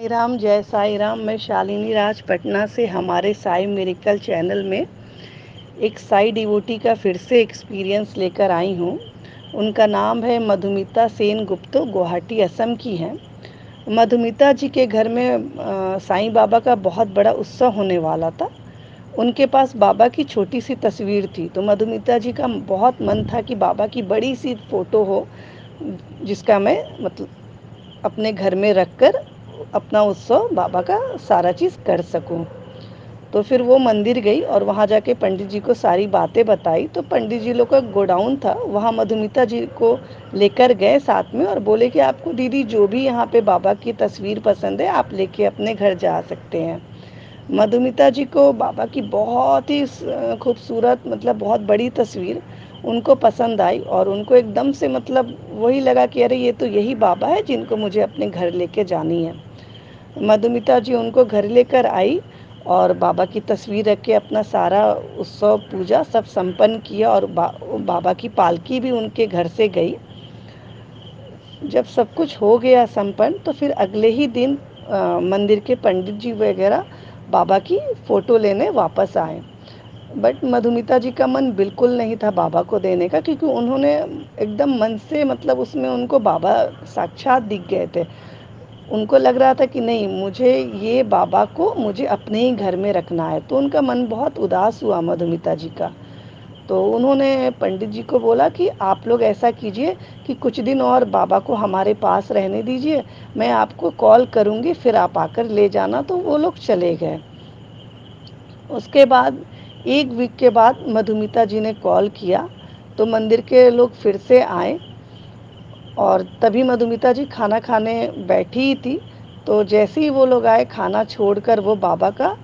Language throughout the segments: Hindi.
राम, जय साईं राम। मैं शालिनी राज पटना से हमारे साई मिरेकल चैनल में एक साई डिवोटी का फिर से एक्सपीरियंस लेकर आई हूँ। उनका नाम है मधुमिता सेन गुप्ता, गुवाहाटी असम की हैं। मधुमिता जी के घर में साईं बाबा का बहुत बड़ा उत्सव होने वाला था। उनके पास बाबा की छोटी सी तस्वीर थी, तो मधुमिता जी का बहुत मन था कि बाबा की बड़ी सी फ़ोटो हो, जिसका मैं मतलब अपने घर में रखकर अपना उत्सव बाबा का सारा चीज़ कर सकूं। तो फिर वो मंदिर गई और वहाँ जाके पंडित जी को सारी बातें बताई। तो पंडित जी लोग का गोडाउन था, वहाँ मधुमिता जी को लेकर गए साथ में और बोले कि आपको दीदी जो भी यहाँ पे बाबा की तस्वीर पसंद है आप लेके अपने घर जा सकते हैं। मधुमिता जी को बाबा की बहुत ही खूबसूरत मतलब बहुत बड़ी तस्वीर उनको पसंद आई और उनको एकदम से मतलब वही लगा कि अरे ये तो यही बाबा है जिनको मुझे अपने घर लेके जानी है। मधुमिता जी उनको घर लेकर आई और बाबा की तस्वीर रख के अपना सारा उत्सव पूजा सब संपन्न किया और बाबा की पालकी भी उनके घर से गई। जब सब कुछ हो गया संपन्न तो फिर अगले ही दिन मंदिर के पंडित जी वगैरह बाबा की फ़ोटो लेने वापस आए। बट मधुमिता जी का मन बिल्कुल नहीं था बाबा को देने का, क्योंकि उन्होंने एकदम मन से मतलब उसमें उनको बाबा साक्षात दिख गए थे। उनको लग रहा था कि नहीं, मुझे ये बाबा को मुझे अपने ही घर में रखना है। तो उनका मन बहुत उदास हुआ मधुमिता जी का। तो उन्होंने पंडित जी को बोला कि आप लोग ऐसा कीजिए कि कुछ दिन और बाबा को हमारे पास रहने दीजिए, मैं आपको कॉल करूँगी फिर आप आकर ले जाना। तो वो लोग चले गए। उसके बाद 1 वीक के बाद मधुमिता जी ने कॉल किया तो मंदिर के लोग फिर से आए और तभी मधुमिता जी खाना खाने बैठी ही थी। तो जैसे ही वो लोग आए खाना छोड़कर वो बाबा का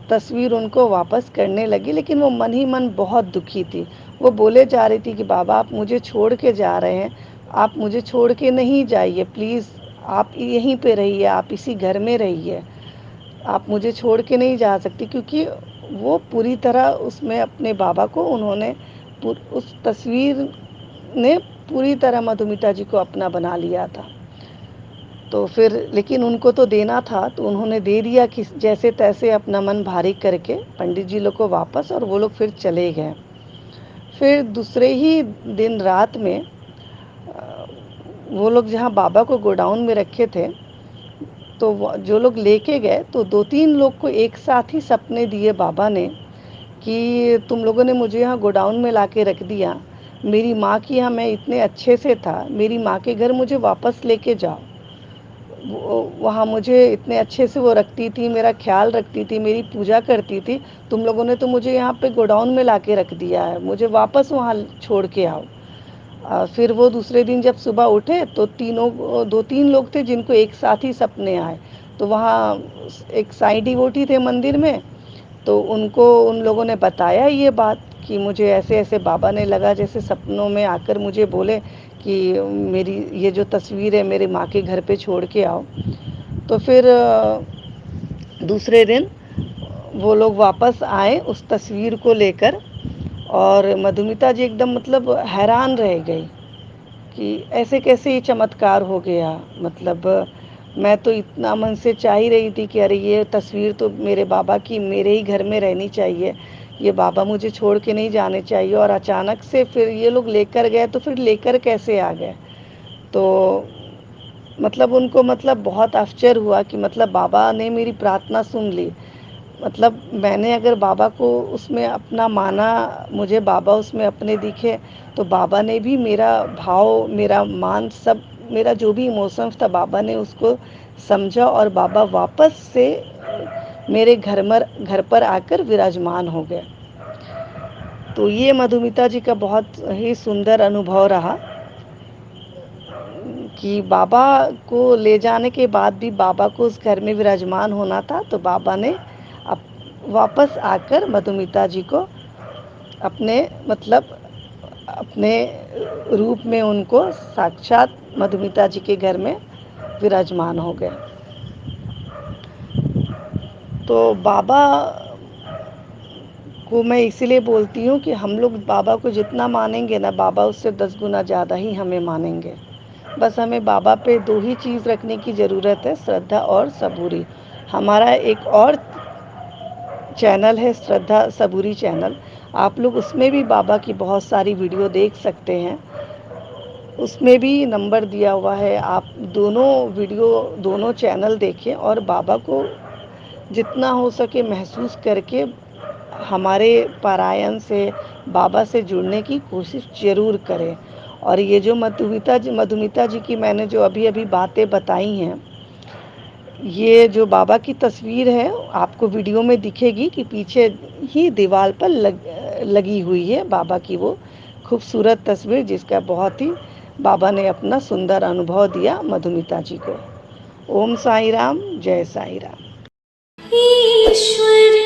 तस्वीर उनको वापस करने लगी, लेकिन वो मन ही मन बहुत दुखी थी। वो बोले जा रही थी कि बाबा आप मुझे छोड़ के जा रहे हैं, आप मुझे छोड़ के नहीं जाइए, प्लीज़ आप यहीं पे रहिए, आप इसी घर में रहिए, आप मुझे छोड़ के नहीं जा सकती। क्योंकि वो पूरी तरह उसमें अपने बाबा को उन्होंने उस तस्वीर ने पूरी तरह मधुमिता जी को अपना बना लिया था। तो फिर लेकिन उनको तो देना था तो उन्होंने दे दिया कि जैसे तैसे अपना मन भारी करके पंडित जी लोग को वापस, और वो लोग फिर चले गए। फिर दूसरे ही दिन रात में वो लोग जहाँ बाबा को गोडाउन में रखे थे, तो जो लोग लेके गए तो 2-3 लोग को एक साथ ही सपने दिए बाबा ने कि तुम लोगों ने मुझे यहाँ गोडाउन में लाके रख दिया, मेरी माँ की यहाँ मैं इतने अच्छे से था, मेरी माँ के घर मुझे वापस लेके जाओ। वहाँ मुझे इतने अच्छे से वो रखती थी, मेरा ख्याल रखती थी, मेरी पूजा करती थी। तुम लोगों ने तो मुझे यहाँ पे गोडाउन में लाके रख दिया है, मुझे वापस वहाँ छोड़ के आओ। फिर वो दूसरे दिन जब सुबह उठे तो तीनों 2-3 लोग थे जिनको एक साथ ही सपने आए। तो वहाँ एक साईं डिवोटी थे मंदिर में, तो उनको उन लोगों ने बताया ये बात कि मुझे ऐसे-ऐसे बाबा ने लगा जैसे सपनों में आकर मुझे बोले कि मेरी ये जो तस्वीर है मेरे माँ के घर पे छोड़ के आओ। तो फिर दूसरे दिन वो लोग वापस आए उस तस्वीर को लेकर और मधुमिता जी एकदम मतलब हैरान रह गई कि ऐसे कैसे ये चमत्कार हो गया। मतलब मैं तो इतना मन से चाह ही रही थी कि अरे ये तस्वीर तो मेरे बाबा की मेरे ही घर में रहनी चाहिए, ये बाबा मुझे छोड़ के नहीं जाने चाहिए, और अचानक से फिर ये लोग लेकर गए तो फिर लेकर कैसे आ गए। तो मतलब उनको मतलब बहुत आश्चर्य हुआ कि मतलब बाबा ने मेरी प्रार्थना सुन ली। मतलब मैंने अगर बाबा को उसमें अपना माना, मुझे बाबा उसमें अपने दिखे, तो बाबा ने भी मेरा भाव, मेरा मान, सब मेरा जो भी इमोशंस था बाबा ने उसको समझा और बाबा वापस से मेरे घर पर आकर विराजमान हो गए। तो ये मधुमिता जी का बहुत ही सुंदर अनुभव रहा कि बाबा को ले जाने के बाद भी बाबा को उस घर में विराजमान होना था। तो बाबा ने अब वापस आकर मधुमिता जी को अपने मतलब अपने रूप में उनको साक्षात मधुमिता जी के घर में विराजमान हो गए। तो बाबा को मैं इसीलिए बोलती हूँ कि हम लोग बाबा को जितना मानेंगे ना, बाबा उससे 10 गुना ज़्यादा ही हमें मानेंगे। बस हमें बाबा पे 2 ही चीज़ रखने की ज़रूरत है, श्रद्धा और सबूरी। हमारा एक और चैनल है श्रद्धा सबूरी चैनल, आप लोग उसमें भी बाबा की बहुत सारी वीडियो देख सकते हैं। उसमें भी नंबर दिया हुआ है, आप दोनों वीडियो, दोनों चैनल देखें और बाबा को जितना हो सके महसूस करके हमारे पारायण से, बाबा से जुड़ने की कोशिश ज़रूर करें। और ये जो मधुमिता जी की मैंने जो अभी-अभी बातें बताई हैं, ये जो बाबा की तस्वीर है, आपको वीडियो में दिखेगी कि पीछे ही दीवार पर लगी हुई है बाबा की वो खूबसूरत तस्वीर, जिसका बहुत ही बाबा ने अपना सुंदर अनुभव दिया मधुमिता जी को। ओम साईं राम, जय साईं राम। ईश्वर